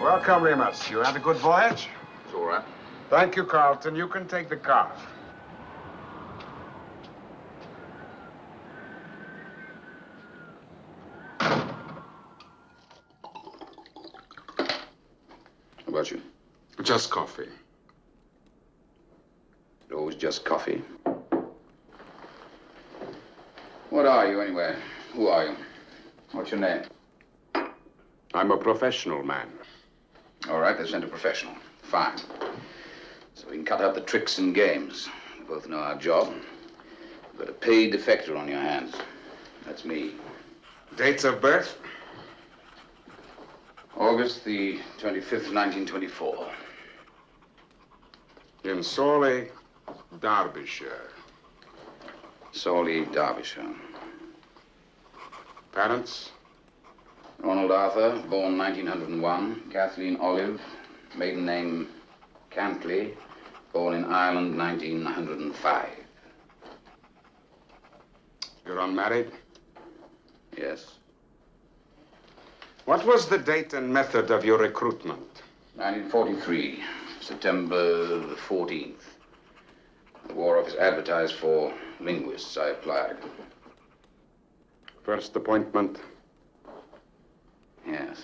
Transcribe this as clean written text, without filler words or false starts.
Welcome, Remus. You had a good voyage? It's all right. Thank you, Carlton. You can take the car. How about you? Just coffee. Always just coffee. What are you, anyway? Who are you? What's your name? I'm a professional man. All right, they sent a professional. Fine. So we can cut out the tricks and games. We both know our job. You've got a paid defector on your hands. That's me. Dates of birth? August the 25th, 1924. In Sawley, Derbyshire. Sawley, Derbyshire. Parents? Ronald Arthur, born 1901. Kathleen Olive, maiden name Cantley, born in Ireland 1905. You're unmarried? Yes. What was the date and method of your recruitment? 1943, September the 14th. The War Office advertised for linguists. I applied. First appointment? Yes.